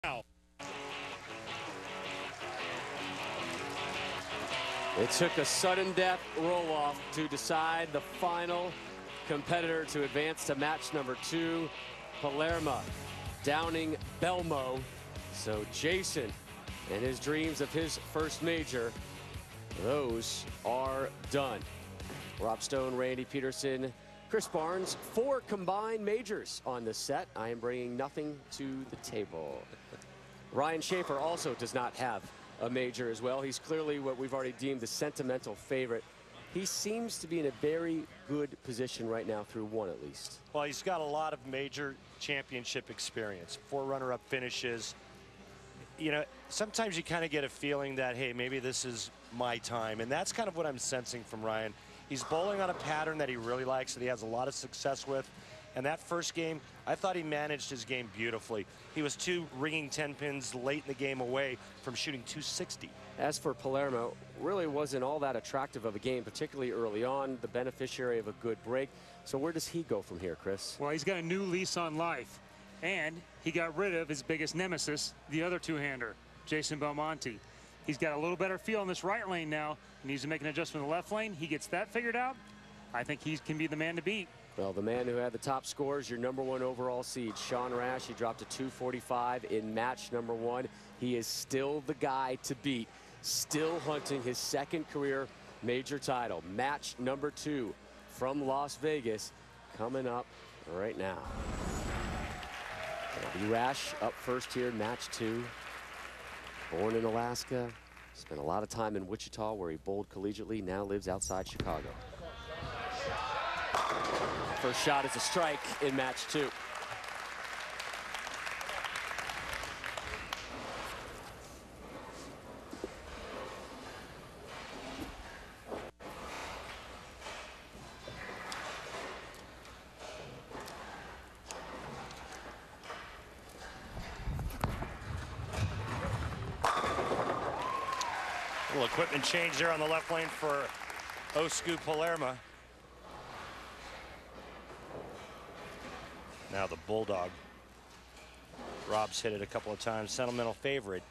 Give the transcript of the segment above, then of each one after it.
now. It took a sudden death roll-off to decide the final competitor to advance to match number 2, Palermo downing Belmo. So Jason and his dreams of his first major, those are done. Rob Stone, Randy Peterson, Chris Barnes, 4 combined majors on the set. I am bringing nothing to the table. Ryan Schaefer also does not have a major as well. He's clearly what we've already deemed the sentimental favorite. He seems to be in a very good position right now through 1 at least. Well, he's got a lot of major championship experience, 4 runner-up finishes. You know, sometimes you kind of get a feeling that, hey, maybe this is my time. And that's kind of what I'm sensing from Ryan. He's bowling on a pattern that he really likes, that he has a lot of success with. And that first game, I thought he managed his game beautifully. He was 2 ringing 10 pins late in the game away from shooting 260. As for Palermo, really wasn't all that attractive of a game, particularly early on, the beneficiary of a good break. So where does he go from here, Chris? Well, he's got a new lease on life. And he got rid of his biggest nemesis, the other two-hander, Jason Belmonte. He's got a little better feel in this right lane now. He needs to make an adjustment in the left lane. He gets that figured out. I think he can be the man to beat. Well, the man who had the top scores, your #1 overall seed, Sean Rash, he dropped to 245 in match number 1. He is still the guy to beat, still hunting his 2nd career major title. Match number 2 from Las Vegas coming up right now. Rash up first here in match 2. Born in Alaska, spent a lot of time in Wichita where he bowled collegiately, now lives outside Chicago. First shot is a strike in match 2. Little equipment change there on the left lane for Osku Palermo. Now the Bulldog. Rob's hit it a couple of times. Sentimental favorite.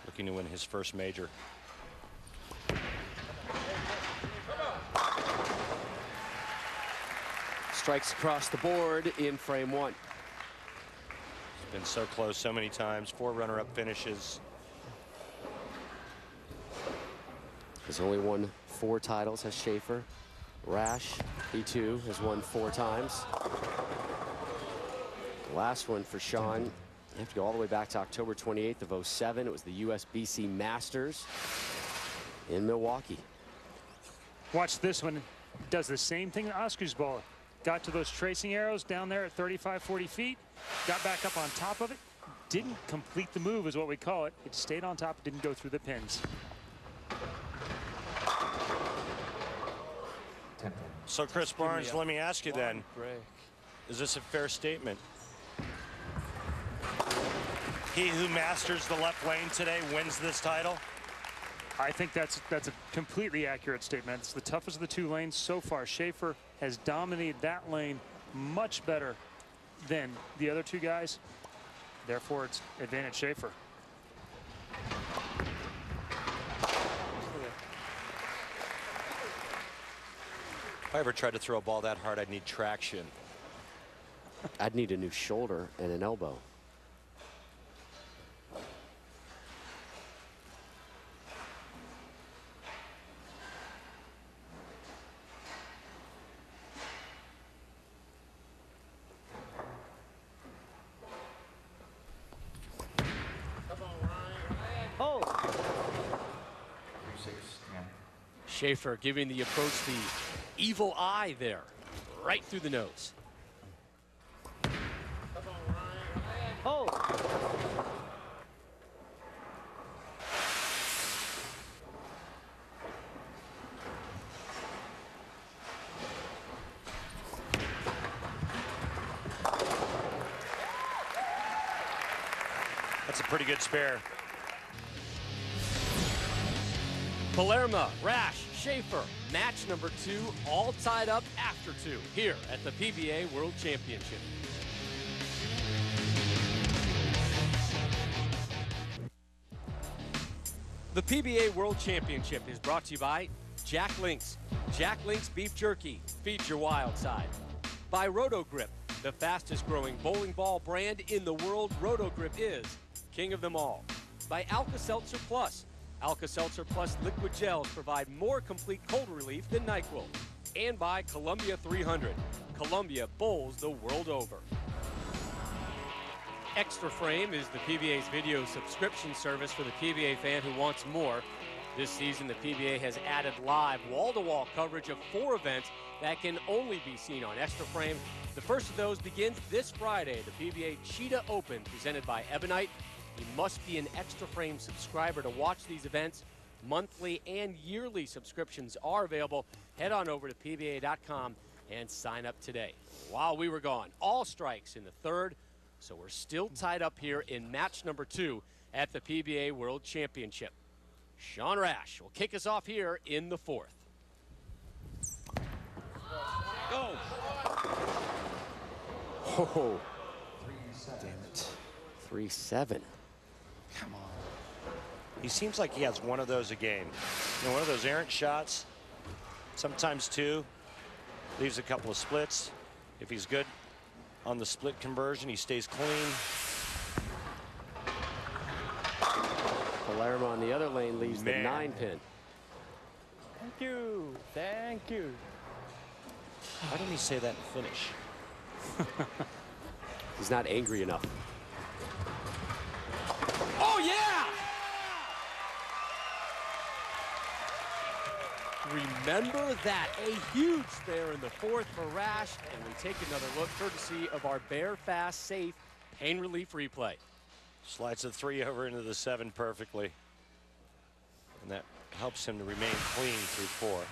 Looking to win his first major. Strikes across the board in frame 1. He's been so close so many times. 4 runner-up finishes. He's only won 4 titles, has Schaefer. Rash, he too has won 4 times. The last one for Sean, you have to go all the way back to October 28th of 07. It was the USBC Masters in Milwaukee. Watch this one. Does the same thing that Oscar's ball. Got to those tracing arrows down there at 35, 40 feet. Got back up on top of it. Didn't complete the move is what we call it. It stayed on top, didn't go through the pins. So Chris Barnes, let me ask you then, is this a fair statement? He who masters the left lane today wins this title? I think that's a completely accurate statement. It's the toughest of the 2 lanes so far. Schaefer has dominated that lane much better than the other 2 guys. Therefore, it's advantage Schaefer. If I ever tried to throw a ball that hard, I'd need traction. I'd need a new shoulder and an elbow. Schaefer giving the approach the evil eye there, right through the nose. Oh. That's a pretty good spare. Palermo, Rash, Schaefer. Match number 2, all tied up after 2 here at the PBA World Championship. The PBA World Championship is brought to you by Jack Link's. Jack Link's Beef Jerky. Feed your wild side. By Roto-Grip, the fastest growing bowling ball brand in the world. Roto-Grip is king of them all. By Alka-Seltzer Plus. Alka-Seltzer Plus liquid gels provide more complete cold relief than NyQuil. And by Columbia 300. Columbia bowls the world over. Extra Frame is the PBA's video subscription service for the PBA fan who wants more. This season, the PBA has added live wall-to-wall coverage of 4 events that can only be seen on Extra Frame. The first of those begins this Friday, the PBA Cheetah Open, presented by Ebonite. You must be an Extra Frame subscriber to watch these events. Monthly and yearly subscriptions are available. Head on over to PBA.com and sign up today. While we were gone, all strikes in the 3rd. So we're still tied up here in match number 2 at the PBA World Championship. Sean Rash will kick us off here in the 4th. Go! Oh, damn it. 3-7. Come on. He seems like he has one of those a game. You know, one of those errant shots, sometimes 2, leaves a couple of splits. If he's good on the split conversion, he stays clean. Palermo on the other lane leaves the 9-pin. Thank you. Thank you. Why didn't he say that in finish? He's not angry enough. Oh, yeah! Remember that. A huge spare in the 4th for Rash. And we take another look courtesy of our Bear Fast Safe Pain Relief Replay. Slides the 3 over into the 7 perfectly. And that helps him to remain clean through 4.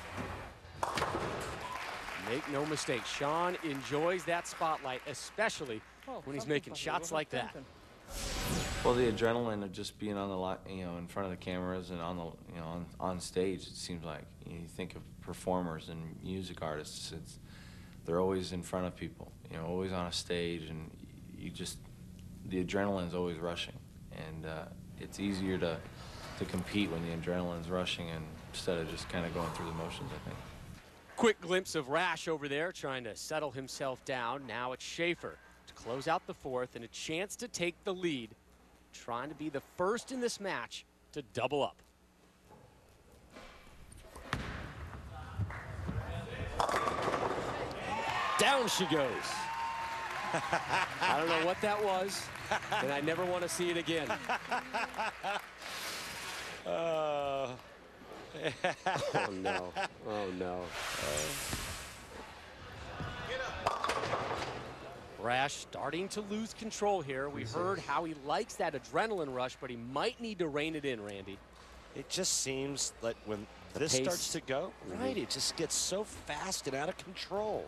Make no mistake, Sean enjoys that spotlight, especially when he's making shots like that. Well, the adrenaline of just being on the lot, in front of the cameras and on the, on stage. It seems like you think of performers and music artists. They're always in front of people, always on a stage, and the adrenaline's always rushing, and it's easier to compete when the adrenaline's rushing and instead of just kind of going through the motions, I think. Quick glimpse of Rash over there trying to settle himself down. Now it's Schaefer to close out the 4th and a chance to take the lead, trying to be the first in this match to double up. Down she goes. I don't know what that was, and I never want to see it again. Oh, no. Oh, no. Rash starting to lose control here. We heard how he likes that adrenaline rush, but he might need to rein it in, Randy. It just seems like when this pace starts to go, right, it just gets so fast and out of control.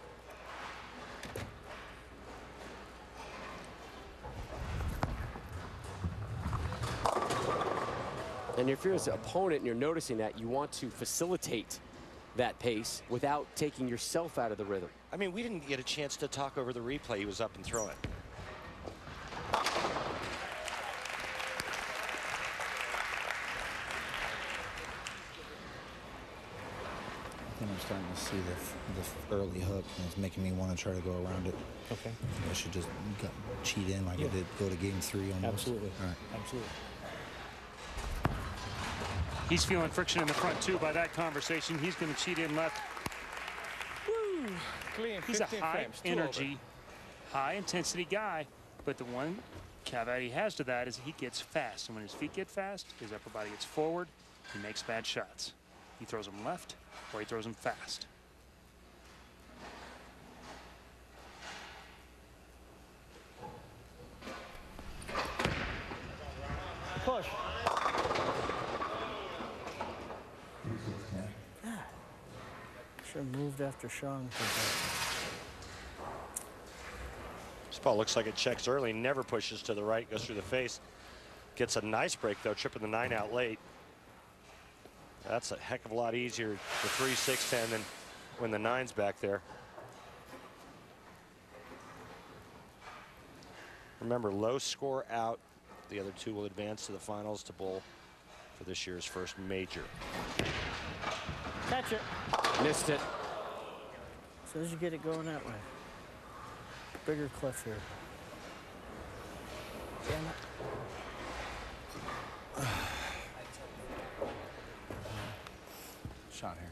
And if you're his opponent and you're noticing that, you want to facilitate that pace without taking yourself out of the rhythm. I mean, we didn't get a chance to talk over the replay. He was up and throwing. I think I'm starting to see the early hook, and it's making me want to try to go around it. Okay. I should just cheat in like I did go to game 3 almost. Absolutely. All right. Absolutely. He's feeling friction in the front, too, by that conversation. He's going to cheat in left. Woo. Clean. He's a 15 high frames, energy, high intensity guy, but the one caveat he has to that is he gets fast. And when his feet get fast, his upper body gets forward, he makes bad shots. He throws them left or he throws them fast. Push. Should have moved after Sean. This ball looks like it checks early, never pushes to the right, goes through the face. Gets a nice break, though, tripping the 9 out late. That's a heck of a lot easier, the 3-6-10, than when the 9's back there. Remember, low score out. The other two will advance to the finals to bowl for this year's first major. Catch it. Missed it. As soon as you get it going that way. Bigger cliff here. Damn it. Shot here.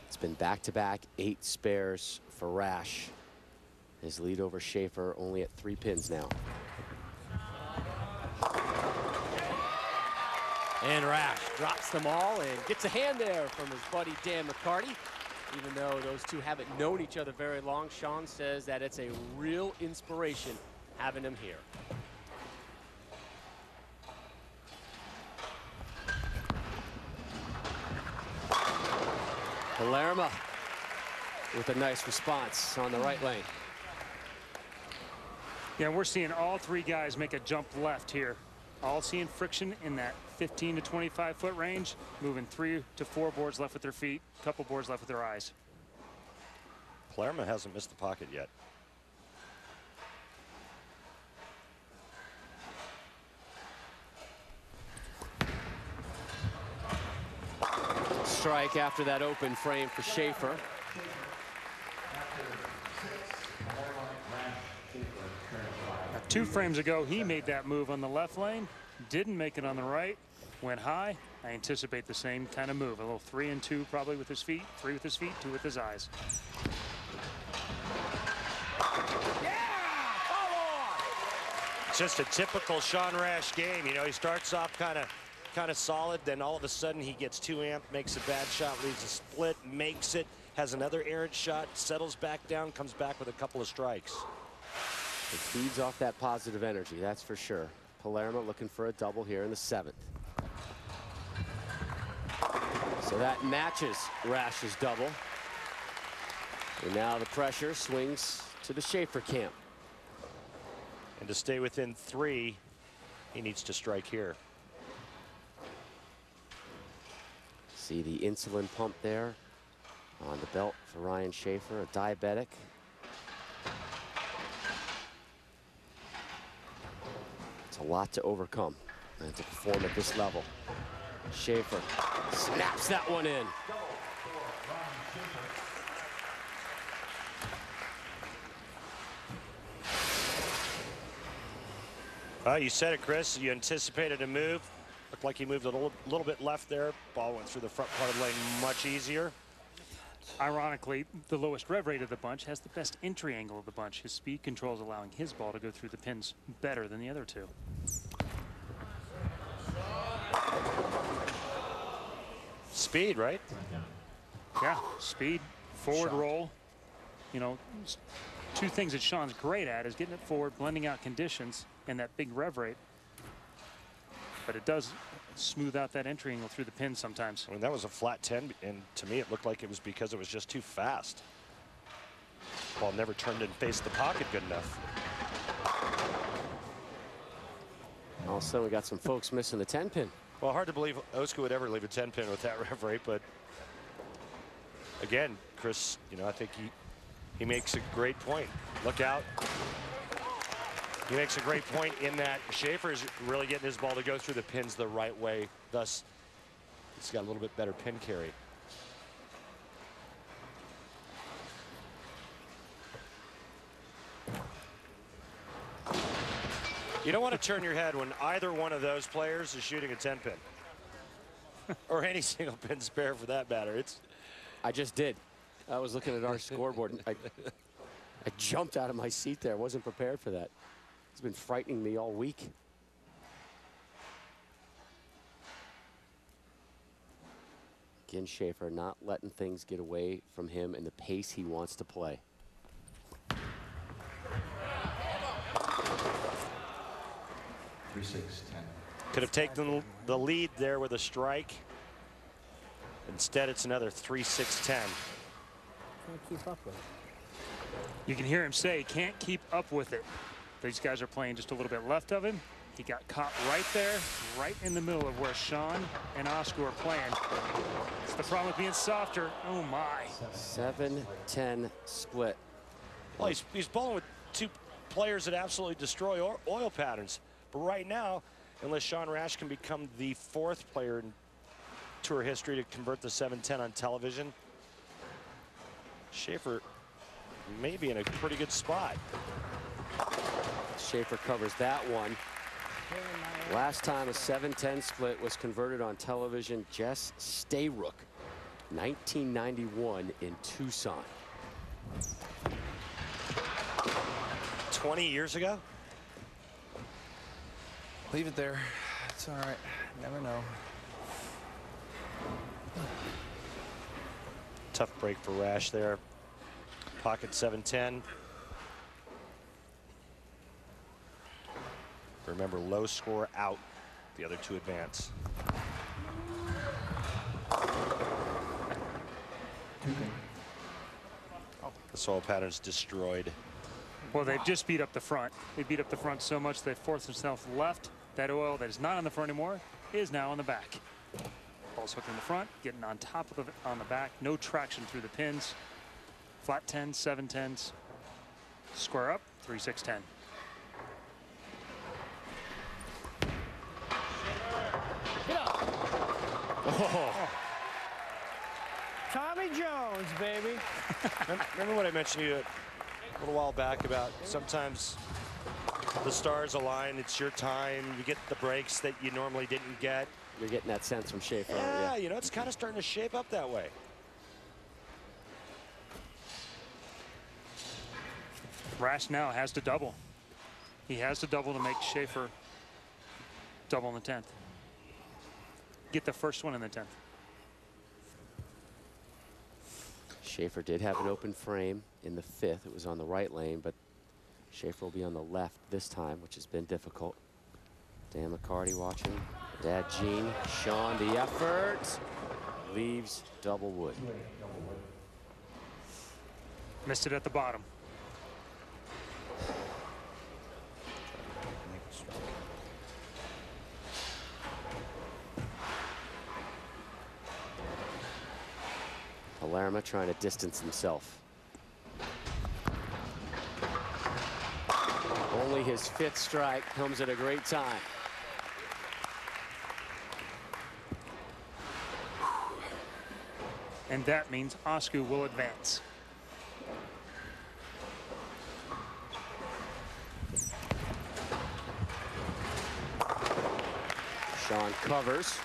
It's been back-to-back 8 spares for Rash. His lead over Schaefer only at 3 pins now. And Rash drops them all and gets a hand there from his buddy Dan McCarty. Even though those two haven't known each other very long, Sean says that it's a real inspiration having him here. Palermo with a nice response on the right lane. Yeah, we're seeing all 3 guys make a jump left here. All seeing friction in that 15 to 25 foot range, moving 3 to 4 boards left with their feet, a couple boards left with their eyes. Palermo hasn't missed the pocket yet. Strike after that open frame for Schaefer. Now, 2 frames ago, he made that move on the left lane, didn't make it on the right, went high. I anticipate the same kind of move. A little 3 and 2 probably with his feet, 3 with his feet, 2 with his eyes. It's just a typical Sean Rash game. You know, he starts off kind of solid, then all of a sudden he gets too amped, makes a bad shot, leaves a split, makes it, has another errant shot, settles back down, comes back with a couple of strikes. It feeds off that positive energy, that's for sure. Palermo looking for a double here in the 7th. So that matches Rash's double. And now the pressure swings to the Schaefer camp. And to stay within 3, he needs to strike here. See the insulin pump there on the belt for Ryan Schaefer, a diabetic. It's a lot to overcome and to perform at this level. Schaefer snaps that one in. You said it, Chris. You anticipated a move. Looked like he moved a little bit left there. Ball went through the front part of the lane much easier. Ironically, the lowest rev rate of the bunch has the best entry angle of the bunch. His speed control is allowing his ball to go through the pins better than the other 2. Speed, right? Yeah, speed, forward roll. You know, 2 things that Sean's great at is getting it forward, blending out conditions, and that big rev rate. But it does smooth out that entry angle through the pin sometimes. I mean, that was a flat 10, and to me it looked like it was because it was just too fast. Ball never turned and faced the pocket good enough. All of a sudden we got some folks missing the 10-pin. Well, hard to believe Oscar would ever leave a 10-pin with that rev rate, but again, Chris, you know, I think he makes a great point. Look out. He makes a great point in that Schaefer is really getting his ball to go through the pins the right way. Thus, he's got a little bit better pin carry. You don't want to turn your head when either one of those players is shooting a 10-pin. Or any single pin spare for that matter. I just did. I was looking at our scoreboard. And I jumped out of my seat there. I wasn't prepared for that. It's been frightening me all week. Again, Schaefer not letting things get away from him and the pace he wants to play. Could have taken the lead there with a strike. Instead, it's another 3-6-10. Can't keep up with it. You can hear him say, can't keep up with it. These guys are playing just a little bit left of him. He got caught right there, right in the middle of where Sean and Oscar are playing. It's the problem with being softer. Oh my. 7-10 split. Well, he's bowling with two players that absolutely destroy oil patterns. But right now, unless Sean Rash can become the 4th player in tour history to convert the 7-10 on television, Schaefer may be in a pretty good spot. Schaefer covers that one. Last time a 7-10 split was converted on television, Jess Stayrook, 1991 in Tucson. 20 years ago? Leave it there. It's all right. Never know. Tough break for Rash there. Pocket 7-10. Remember, low score out. The other two advance. The soil pattern's destroyed. Well, they've just beat up the front. They beat up the front so much they forced themselves left. That oil that is not on the front anymore is now on the back. Ball's hooked in the front, getting on top of on the back. No traction through the pins. Flat 10s, 7-10s. Square up, 3-6-10. Oh. Tommy Jones, baby. Remember what I mentioned to you a little while back about sometimes the stars align, it's your time, you get the breaks that you normally didn't get. You're getting that sense from Schaefer. Yeah, you know, it's kind of starting to shape up that way. Rash now has to double. He has to double to make Schaefer double in the 10th. Get the first one in the 10th. Schaefer did have an open frame in the 5th. It was on the right lane, but Schaefer will be on the left this time, which has been difficult. Dan McCarty watching. Dad Gene. Sean, the effort. Leaves double wood. Missed it at the bottom. Palermo trying to distance himself. Only his 5th strike comes at a great time. And that means Oscar will advance. Sean covers.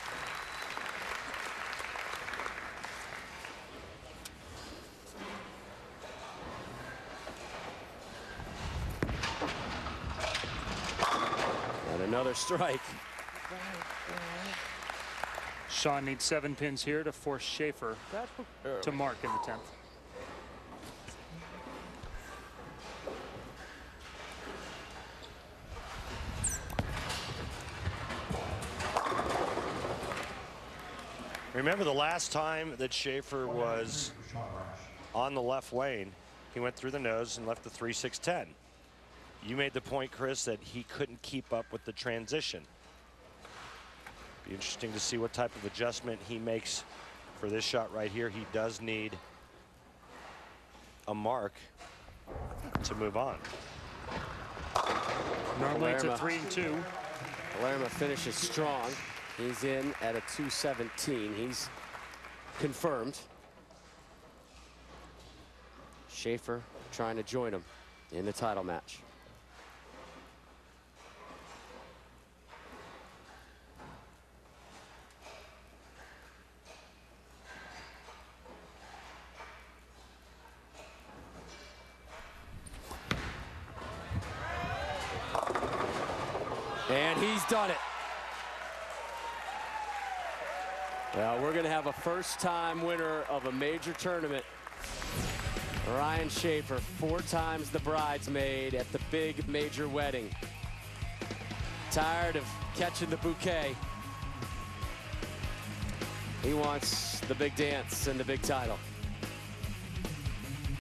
And another strike. Sean needs 7 pins here to force Schaefer to mark in the 10th. Remember the last time that Schaefer was on the left lane, he went through the nose and left the 3-6-10. You made the point, Chris, that he couldn't keep up with the transition. Be interesting to see what type of adjustment he makes for this shot right here. He does need a mark to move on. Normally it's a 3-2. Palermo finishes strong. He's in at a 217. He's confirmed. Schaefer trying to join him in the title match. And he's done it. Well, we're going to have a first-time winner of a major tournament. Ryan Schaefer, 4 times the bridesmaid at the big major wedding. Tired of catching the bouquet. He wants the big dance and the big title.